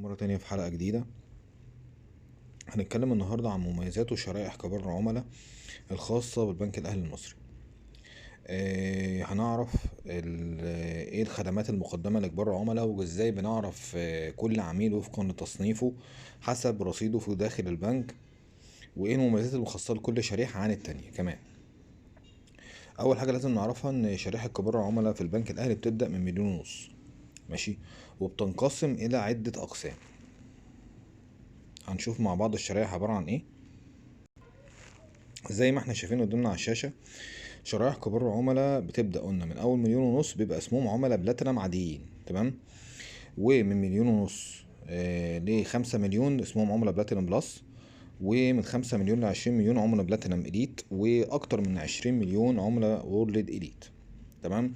مرة تانية في حلقة جديدة. هنتكلم النهاردة عن مميزات وشرائح كبار العملاء الخاصة بالبنك الأهلي المصري. هنعرف ايه الخدمات المقدمة لكبار العملاء، وازاي بنعرف كل عميل وفقا لتصنيفه حسب رصيده في داخل البنك، وايه المميزات المخصصة لكل شريحة عن التانية كمان. أول حاجة لازم نعرفها إن شريحة كبار العملاء في البنك الأهلي بتبدأ من 1.5 مليون، ماشي، وبتنقسم إلى عدة أقسام. هنشوف مع بعض الشرائح عبارة عن ايه. زي ما احنا شايفين قدامنا على الشاشة، شرائح كبار العملاء بتبدأ قلنا من أول 1.5 مليون بيبقى اسمهم عملاء بلاتينم عاديين، تمام. ومن 1.5 مليون ل5 مليون اسمهم عملاء بلاتينم بلس، ومن 5 مليون ل20 مليون عملاء بلاتينم إليت، وأكتر من 20 مليون عملاء وورلد إليت، تمام.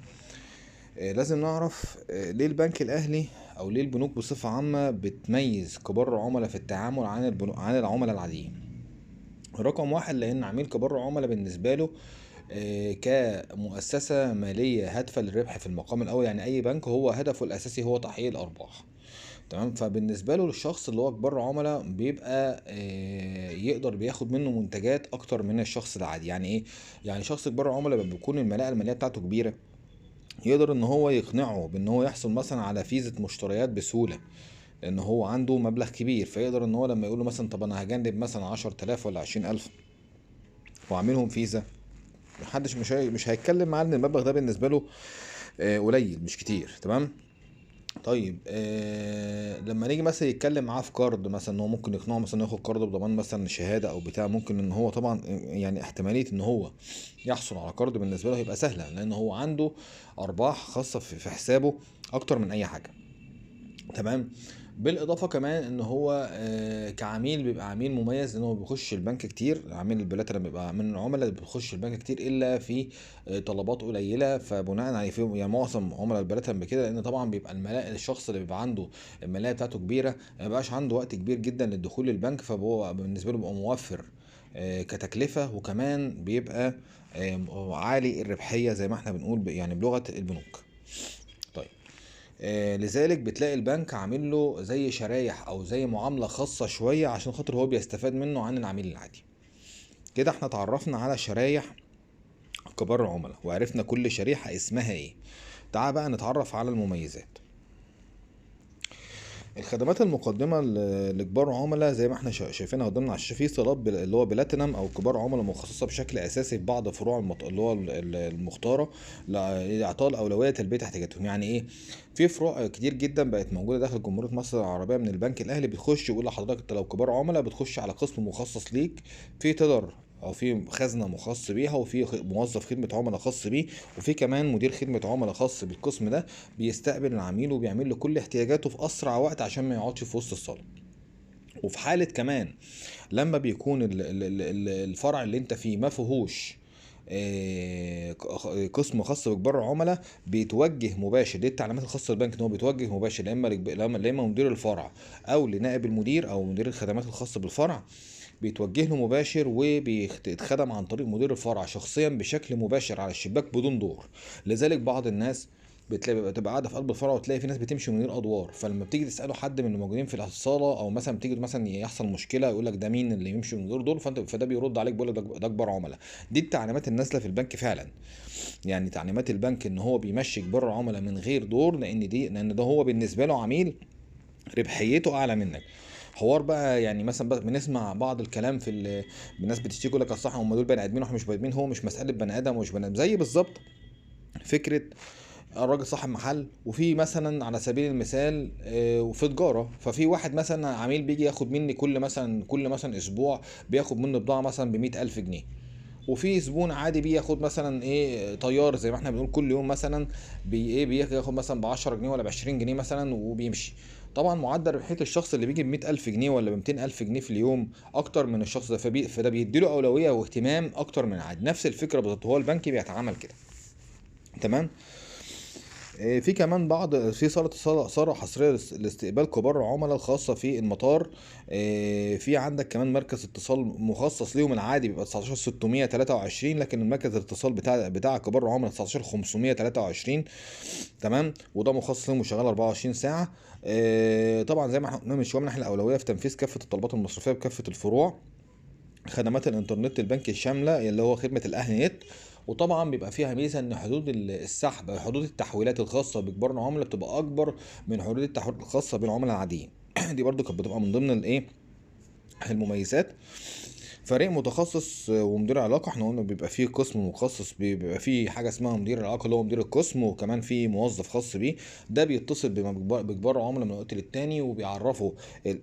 لازم نعرف ليه البنك الأهلي أو ليه البنوك بصفة عامة بتميز كبار العملاء في التعامل عن العملاء العاديين. رقم واحد، لأن عميل كبار العملاء بالنسبة له كمؤسسة مالية هادفة للربح في المقام الأول. يعني أي بنك هو هدفه الأساسي هو تحقيق الأرباح، تمام. فبالنسبة له للشخص اللي هو كبار عملاء بيبقى يقدر بياخد منه منتجات أكتر من الشخص العادي. يعني إيه؟ يعني شخص كبار العملاء بيكون الملاءة المالية بتاعته كبيرة، يقدر إن هو يقنعه بإن هو يحصل مثلا على فيزة مشتريات بسهولة، لأن هو عنده مبلغ كبير. فيقدر إن هو لما يقول له مثلا طب أنا هجنب مثلا 10,000 ولا 20,000 وأعملهم فيزا، محدش مش هيتكلم معاه ان المبلغ ده بالنسبه له قليل مش كتير، تمام. طيب لما نيجي مثلا يتكلم معاه في قرض، مثلا ان هو ممكن يقنعه مثلا ياخد قرض بضمان مثلا شهاده او بتاع، ممكن ان هو طبعا يعني احتماليه ان هو يحصل على قرض بالنسبه له هيبقى سهله، لان هو عنده ارباح خاصه في حسابه اكتر من اي حاجه، تمام. بالاضافه كمان ان هو كعميل بيبقى عميل مميز، ان هو بيخش البنك كتير. عميل البلاتينم بيبقى من العملاء اللي بيخش البنك كتير الا في طلبات قليله. فبناء عليه يعني معظم عملاء البلاتينم بكده، لان طبعا بيبقى الملاء الشخص اللي بيبقى عنده الملاءه بتاعته كبيره ما بيبقاش عنده وقت كبير جدا للدخول للبنك، فهو بالنسبه له بيبقى موفر كتكلفه، وكمان بيبقى عالي الربحيه زي ما احنا بنقول يعني بلغه البنوك. طيب لذلك بتلاقي البنك عامل له زي شرايح او زي معاملة خاصة شوية عشان خاطر هو بيستفاد منه عن العميل العادي. كده احنا اتعرفنا على شرايح كبار العملاء وعرفنا كل شريحة اسمها ايه. تعال بقى نتعرف على المميزات. الخدمات المقدمة لكبار عملاء زي ما احنا شايفينها قدامنا على الشاشة، في صالات اللي هو بلاتينم او كبار عملاء مخصصة بشكل اساسي في بعض فروع اللي هو المختارة لاعطاء الاولوية لتلبية احتياجاتهم. يعني ايه؟ في فروع كتير جدا بقت موجودة داخل جمهورية مصر العربية من البنك الاهلي، بتخش يقول لحضرتك انت لو كبار عملاء بتخش على قسم مخصص ليك، في تقدر او في خزنه مخصص بيها، وفي موظف خدمه عملاء خاص بيه، وفي كمان مدير خدمه عملاء خاص بالقسم ده بيستقبل العميل وبيعمل له كل احتياجاته في اسرع وقت عشان ما يقعدش في وسط الصاله. وفي حاله كمان لما بيكون الفرع اللي انت فيه ما فيهوش قسم خاص بكبار العملاء، بيتوجه مباشر. دي التعليمات الخاصه بالبنك ان هو بيتوجه مباشر لا اما مدير الفرع او لنائب المدير او مدير الخدمات الخاصه بالفرع، بيتوجه له مباشر وبيتخدم عن طريق مدير الفرع شخصيا بشكل مباشر على الشباك بدون دور. لذلك بعض الناس بتبقى قاعده في قلب الفرع، وتلاقي في ناس بتمشي من غير ادوار. فلما بتيجي تساله حد من اللي موجودين في الصاله، او مثلا بتيجي مثلا يحصل مشكله يقول لك ده مين اللي يمشي من غير دور، فده بيرد عليك بيقول لك ده اكبر عملاء. دي التعليمات النازله في البنك فعلا. يعني تعليمات البنك ان هو بيمشي كبار العملاء من غير دور، لان ده هو بالنسبه له عميل ربحيته اعلى منك. حوار بقى، يعني مثلا بنسمع بعض الكلام الناس بتشتكي يقول لك الصح هم دول بني ادمين واحنا مش بني ادمين. هو مش مساله بني ادم ومش بني ادم، زي بالظبط فكره الراجل صاحب محل، وفي مثلا على سبيل المثال وفي تجاره، ففي واحد مثلا عميل بيجي ياخد مني كل مثلا اسبوع بياخد مني بضاعه مثلا ب100,000 جنيه. وفي زبون عادي بياخد مثلا ايه طيار زي ما احنا بنقول كل يوم مثلا بياخد مثلا ب10 جنيه ولا ب20 جنيه مثلا وبيمشي. طبعا معدل ربحية الشخص اللي بيجي ب100,000 جنيه ولا ب200,000 جنيه في اليوم أكتر من الشخص ده، فده بيديله أولوية واهتمام أكتر من عادي. نفس الفكرة بالظبط هو البنك بيتعامل كده، تمام. في كمان في صالة حصرية لاستقبال كبار العملاء الخاصة في المطار. في عندك كمان مركز اتصال مخصص ليهم، العادي بيبقى 19623، لكن المركز الاتصال بتاع كبار العملاء 19523. تمام، وده مخصص لهم وشغال 24 ساعة. طبعا زي ما احنا قلنا من شوية، من ناحية الأولوية في تنفيذ كافة الطلبات المصرفية بكافة الفروع. خدمات الانترنت البنكي الشامله اللي هو خدمه الاهل نت. وطبعا بيبقى فيها ميزه ان حدود السحب، حدود التحويلات الخاصه بكبار العملاء بتبقى اكبر من حدود التحويلات الخاصه بالعملاء العاديين. دي برضو كانت بتبقى من ضمن الايه، المميزات. فريق متخصص ومدير علاقه، احنا قلنا بيبقى فيه قسم مخصص، بيبقى فيه حاجه اسمها مدير العلاقه اللي هو مدير القسم، وكمان فيه موظف خاص بيه. ده بيتصل بكبار العملاء من وقت للتاني، وبيعرفه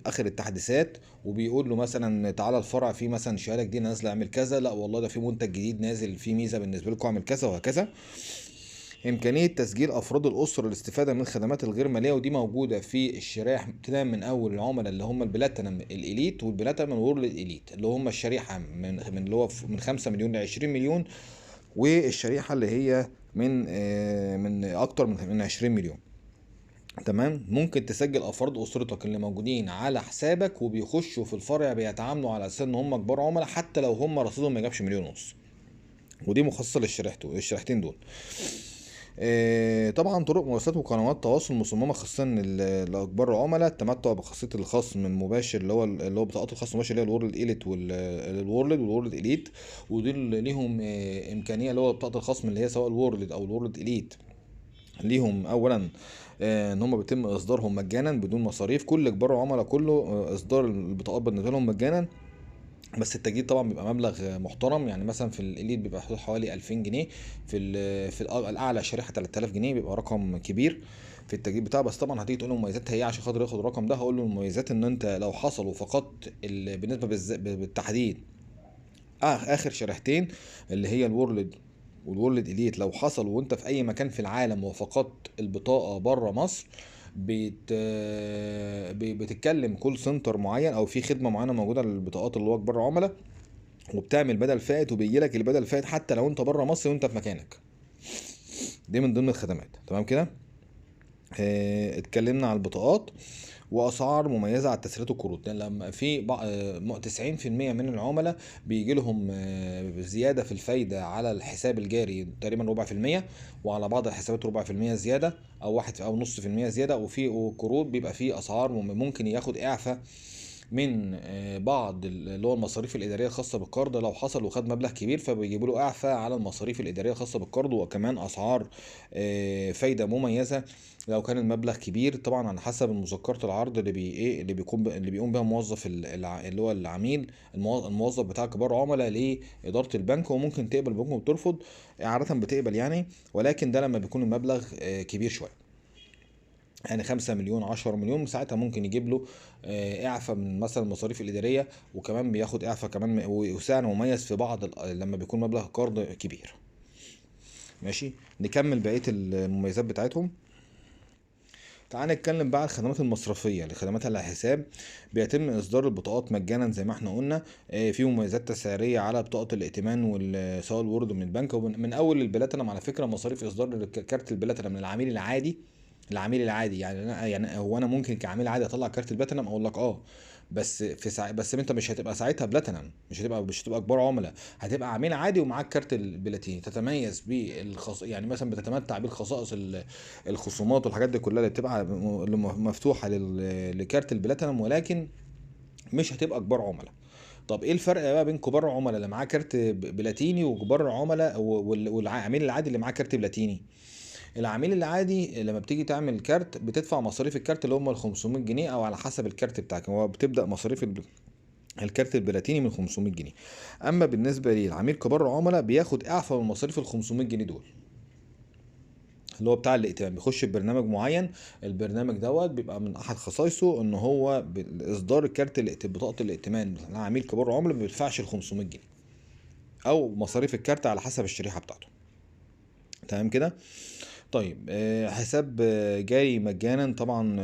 اخر التحديثات، وبيقول له مثلا تعالى الفرع فيه مثلا شهاده جديده نازله اعمل كذا، لا والله ده في منتج جديد نازل فيه ميزه بالنسبه لكم اعمل كذا، وهكذا. إمكانية تسجيل أفراد الأسرة للاستفادة من الخدمات الغير مالية، ودي موجودة في الشرائح ابتداء من أول العملاء اللي هم البلاتينم الإليت والبلاتينم وورلد إليت، اللي هم الشريحة من اللي هو من 5 مليون ل 20 مليون، والشريحة اللي هي من أكتر من 20 مليون. تمام، ممكن تسجل أفراد أسرتك اللي موجودين على حسابك وبيخشوا في الفرع، بيتعاملوا على أساس إن هم كبار عملاء حتى لو هم رصيدهم ما جابش مليون ونص، ودي مخصصة للشريحتين دول. طبعا طرق مراسلات وقنوات تواصل مصممه خاصه لاكبر العملاء. التمتع بخاصيه الخصم المباشر اللي هو بطاقات الخصم المباشر اللي هي الورلد ايليت والورلد اليت. ودول ليهم امكانيه اللي هو بطاقه الخصم اللي هي سواء الورلد او الورلد اليت، ليهم اولا ان هم بيتم اصدارهم مجانا بدون مصاريف. كل كبار العملاء كله اصدار البطاقات بالنسبه لهم مجانا، بس التجديد طبعا بيبقى مبلغ محترم. يعني مثلا في الاليت بيبقى حدود حوالي 2000 جنيه، الاعلى شريحه 3000 جنيه، بيبقى رقم كبير في التجديد بتاعه. بس طبعا هتيجي تقول له مميزاتها ايه عشان خاطر ياخد الرقم ده، هقول له المميزات ان انت لو حصل وفقدت بالنسبه بالتحديد اخر شريحتين اللي هي الورلد والورلد اليت، لو حصل وانت في اي مكان في العالم وفقدت البطاقه بره مصر، بتتكلم كول سنتر معين او في خدمه معينه موجوده للبطاقات اللي هو كبار عملاء، وبتعمل بدل فائت وبيجي لك البدل فائت حتى لو انت بره مصر وانت في مكانك. دي من ضمن الخدمات. تمام كده. اتكلمنا على البطاقات واسعار مميزه على التسهيلات والكروت. يعني لما في 90% من العملاء بيجي لهم زياده في الفايده على الحساب الجاري تقريبا ربع في المية، وعلى بعض الحسابات ربع في المية زياده، او واحد او نص في المية زياده. وفي كروت بيبقى فيه اسعار ممكن ياخد اعفاء من بعض اللي هو المصاريف الإدارية الخاصة بالقرض لو حصل وخد مبلغ كبير، فبيجيبوا له إعفاء على المصاريف الإدارية الخاصة بالقرض، وكمان أسعار فايدة مميزة لو كان المبلغ كبير. طبعا على حسب مذكرة العرض اللي بي ايه اللي بيقوم بها موظف اللي هو العميل، الموظف بتاع كبار عملاء لإدارة البنك. وممكن تقبل البنك وبترفض، عادة بتقبل يعني، ولكن ده لما بيكون المبلغ كبير شوية، يعني 5 مليون 10 مليون، ساعتها ممكن يجيب له اعفاء من مثلا المصاريف الاداريه، وكمان بياخد اعفاء كمان وسعر مميز في بعض لما بيكون مبلغ قرض كبير. ماشي، نكمل بقيه المميزات بتاعتهم. تعال نتكلم بقى على الخدمات المصرفيه لخدمات على الحساب. بيتم اصدار البطاقات مجانا زي ما احنا قلنا. في مميزات تسعيريه على بطاقه الائتمان سواء الورد من البنك ومن اول البلاتينم. على فكره مصاريف اصدار كارت البلاتينم من العميل العادي، يعني هو انا ممكن كعميل عادي اطلع كارت البلاتينم اقول لك بس بس انت مش هتبقى ساعتها بلاتينم، مش هتبقى كبار عملاء، هتبقى عميل عادي ومعاك كارت البلاتيني، تتميز يعني مثلا بتتمتع بالخصائص الخصومات والحاجات دي كلها اللي بتبقى مفتوحه لكارت البلاتينم، ولكن مش هتبقى كبار عملاء. طب ايه الفرق بقى بين كبار العملاء اللي معاه كارت بلاتيني وكبار العملاء والعميل العادي اللي معاه كارت بلاتيني؟ العميل العادي لما بتيجي تعمل كارت بتدفع مصاريف الكارت اللي هم ال 500 جنيه، او على حسب الكارت بتاعك، هو بتبدا مصاريف الكارت البلاتيني من 500 جنيه. اما بالنسبه للعميل كبار العملاء بياخد اعفاء من مصاريف ال 500 جنيه دول، اللي هو بتاع الائتمان، بيخش ببرنامج معين. البرنامج دوت بيبقى من احد خصائصه ان هو باصدار بطاقه الائتمان لعميل كبار العملاء ما بيدفعش ال 500 جنيه، او مصاريف الكارت على حسب الشريحه بتاعته. تمام كده. طيب حساب جاري مجانا طبعا،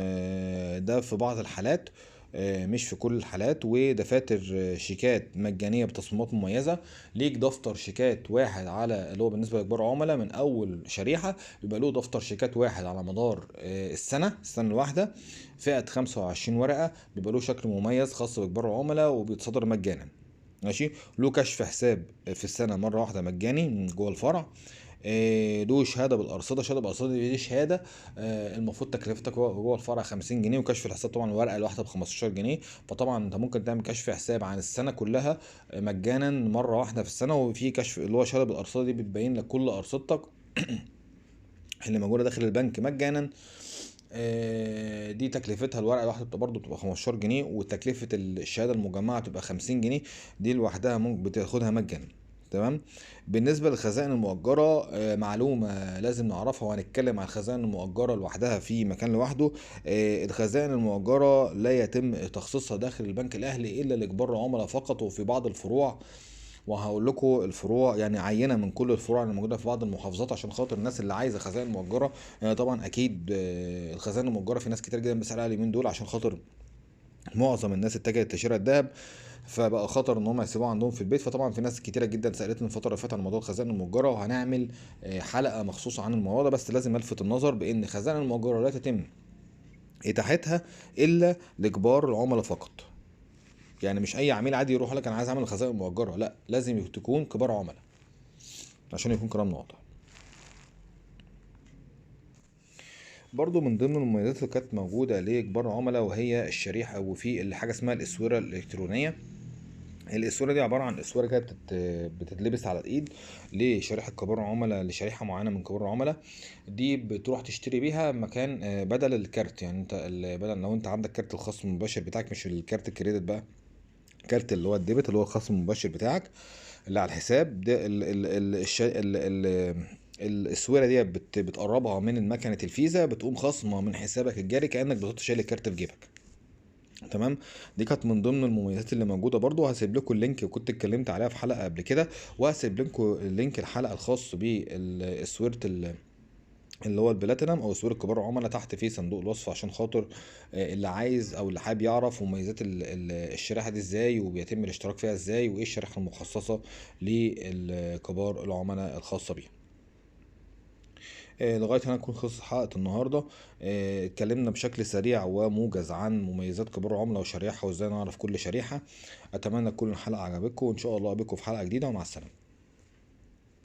ده في بعض الحالات. مش في كل الحالات. ودفاتر شيكات مجانيه بتصميمات مميزه. ليك دفتر شيكات واحد على اللي هو بالنسبه لكبار عملاء من اول شريحه، بيبقى له دفتر شيكات واحد على مدار السنه الواحده، فئه 25 ورقه، بيبقى له شكل مميز خاص بكبار العملاء وبيتصدر مجانا. ماشي. له كشف حساب في السنه مره واحده مجاني من جوه الفرع. له شهاده بالارصده. شهاده بالارصده دي شهاده المفروض تكلفتها جوه الفرع 50 جنيه، وكشف الحساب طبعا الورقه الواحده ب 15 جنيه. فطبعا انت ممكن تعمل كشف حساب عن السنه كلها مجانا مره واحده في السنه. وفي كشف اللي هو شهاده بالارصده دي بتبين لك كل ارصدتك اللي موجوده داخل البنك مجانا. دي تكلفتها الورقه الواحده بتبقى 15 جنيه، وتكلفه الشهاده المجمعه تبقى 50 جنيه. دي لوحدها ممكن بتاخدها مجانا. تمام. بالنسبه للخزائن المؤجره، معلومه لازم نعرفها وهنتكلم عن الخزائن المؤجره لوحدها في مكان لوحده. الخزائن المؤجره لا يتم تخصيصها داخل البنك الاهلي الا لكبار العملاء فقط، وفي بعض الفروع. وهقول لكم الفروع، يعني عينه من كل الفروع اللي موجوده في بعض المحافظات عشان خاطر الناس اللي عايزه خزائن مؤجره. طبعا اكيد الخزائن المؤجره في ناس كتير جدا بتسال عليها اليومين دول عشان خاطر معظم الناس اتجهت لشراء الذهب، فبقى خطر ان هم يسيبوه عندهم في البيت. فطبعا في ناس كتيره جدا سالتني الفتره اللي فاتت عن موضوع الخزائن المؤجره، وهنعمل حلقه مخصوصه عن الموضوع ده. بس لازم الفت النظر بان الخزائن المؤجره لا تتم اتاحتها الا لكبار العملاء فقط. يعني مش اي عميل عادي يروح لك انا عايز اعمل خزائن مؤجره، لا، لازم تكون كبار عملاء عشان يكون كلامنا واضح. برضو من ضمن المميزات اللي كانت موجودة لكبار العملاء وهي الشريحة، وفي اللي حاجة اسمها الأسورة الإلكترونية. الأسورة دي عبارة عن أسورة كده بتتلبس على الإيد لشريحة كبار العملاء، لشريحة معينة من كبار العملاء. دي بتروح تشتري بيها مكان بدل الكارت. يعني انت بدل لو انت عندك كارت الخصم المباشر بتاعك، مش الكارت الكريدت بقى، كارت اللي هو الديبت اللي هو الخصم المباشر بتاعك اللي على الحساب ده. السويره دي بتقربها من مكنه الفيزا، بتقوم خصمه من حسابك الجاري كانك بالظبط شايل الكارت في جيبك. تمام. دي كانت من ضمن المميزات اللي موجوده. برضو هسيب لكم اللينك، وكنت اتكلمت عليها في حلقه قبل كده، وهسيب لكم اللينك الحلقه الخاص بالسويره اللي هو البلاتينم او سوير كبار عملاء تحت في صندوق الوصف، عشان خاطر اللي عايز او اللي حابب يعرف مميزات الشريحه دي ازاي، وبيتم الاشتراك فيها ازاي، وايه الشريحه المخصصه لكبار العملاء الخاصه بيها. لغايه هنا نكون خلصت حلقه النهارده. اتكلمنا بشكل سريع وموجز عن مميزات كبار العملاء وشريحه، وازاي نعرف كل شريحه. اتمنى تكون الحلقه عجبتكم، وان شاء الله اقابلكم في حلقه جديده، ومع السلامه.